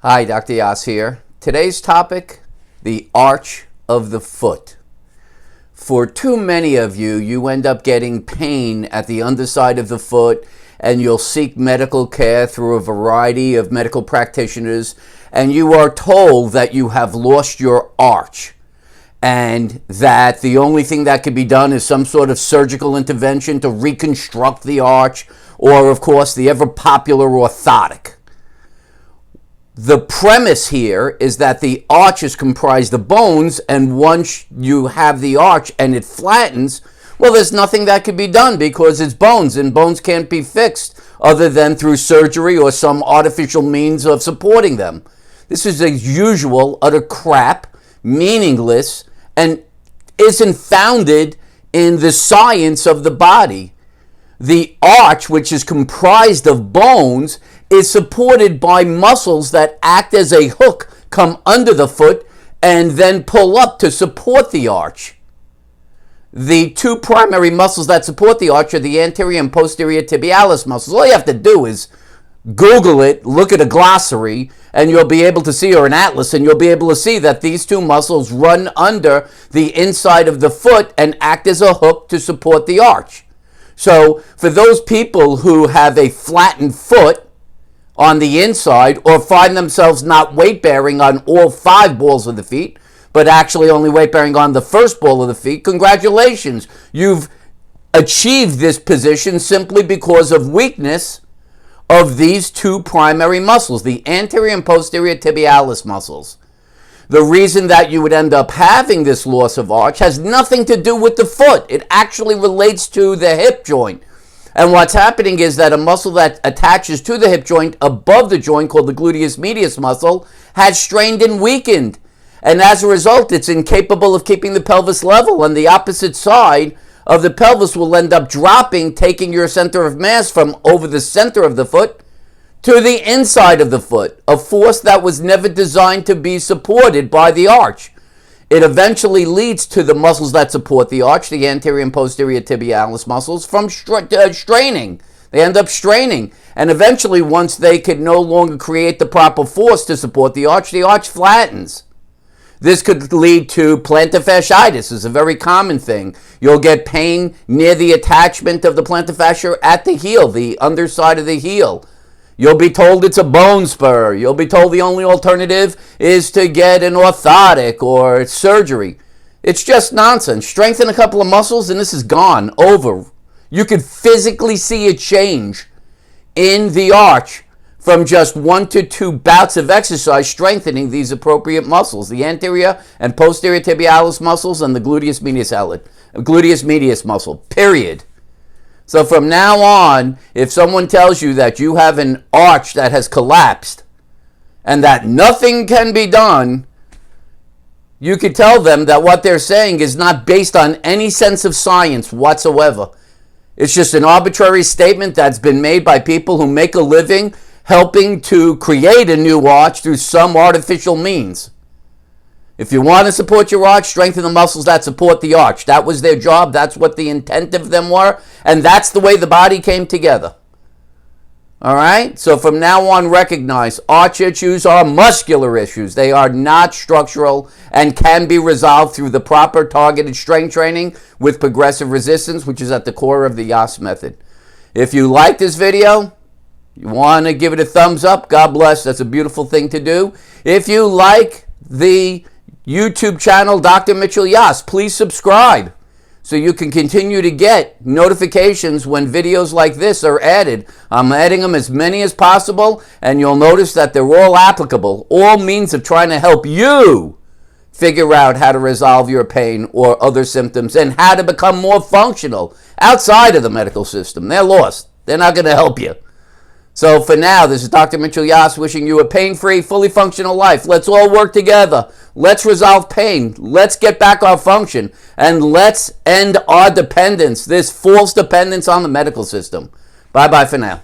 Hi, Dr. Yass here. Today's topic, the arch of the foot. For too many of you, you end up getting pain at the underside of the foot, and you'll seek medical care through a variety of medical practitioners, and you are told that you have lost your arch, and that the only thing that can be done is some sort of surgical intervention to reconstruct the arch, or of course the ever popular orthotic. The premise here is that the arch is comprised of bones, and once you have the arch and it flattens, well, there's nothing that can be done because it's bones, and bones can't be fixed other than through surgery or some artificial means of supporting them. This is as usual utter crap, meaningless, and isn't founded in the science of the body. The arch, which is comprised of bones, is supported by muscles that act as a hook, come under the foot, and then pull up to support the arch. The two primary muscles that support the arch are the anterior and posterior tibialis muscles. All you have to do is Google it, look at a glossary, and you'll be able to see, or an atlas, and you'll be able to see that these two muscles run under the inside of the foot and act as a hook to support the arch. So for those people who have a flattened foot on the inside, or find themselves not weight bearing on all 5 balls of the feet, but actually only weight bearing on the first ball of the feet, congratulations. You've achieved this position simply because of weakness of these two primary muscles, the anterior and posterior tibialis muscles. The reason that you would end up having this loss of arch has nothing to do with the foot. It actually relates to the hip joint. And what's happening is that a muscle that attaches to the hip joint above the joint, called the gluteus medius muscle, has strained and weakened. And as a result, it's incapable of keeping the pelvis level, and the opposite side of the pelvis will end up dropping, taking your center of mass from over the center of the foot to the inside of the foot, a force that was never designed to be supported by the arch. It eventually leads to the muscles that support the arch, the anterior and posterior tibialis muscles, from straining. They end up straining. And eventually, once they could no longer create the proper force to support the arch flattens. This could lead to plantar fasciitis. It's a very common thing. You'll get pain near the attachment of the plantar fascia at the heel, the underside of the heel. You'll be told it's a bone spur. You'll be told the only alternative is to get an orthotic or surgery. It's just nonsense. Strengthen a couple of muscles and this is gone, over. You could physically see a change in the arch from just 1 to 2 bouts of exercise strengthening these appropriate muscles, the anterior and posterior tibialis muscles and the gluteus medius muscle, period. So from now on, if someone tells you that you have an arch that has collapsed and that nothing can be done, you could tell them that what they're saying is not based on any sense of science whatsoever. It's just an arbitrary statement that's been made by people who make a living helping to create a new arch through some artificial means. If you want to support your arch, strengthen the muscles that support the arch. That was their job. That's what the intent of them were. And that's the way the body came together. All right? So from now on, recognize arch issues are muscular issues. They are not structural and can be resolved through the proper targeted strength training with progressive resistance, which is at the core of the Yass method. If you like this video, you want to give it a thumbs up, God bless. That's a beautiful thing to do. If you like the YouTube channel, Dr. Mitchell Yass, please subscribe so you can continue to get notifications when videos like this are added. I'm adding them as many as possible, and you'll notice that they're all applicable, all means of trying to help you figure out how to resolve your pain or other symptoms and how to become more functional outside of the medical system. They're lost. They're not going to help you. So for now, this is Dr. Mitchell Yass wishing you a pain-free, fully functional life. Let's all work together. Let's resolve pain. Let's get back our function. And let's end our dependence, this false dependence on the medical system. Bye-bye for now.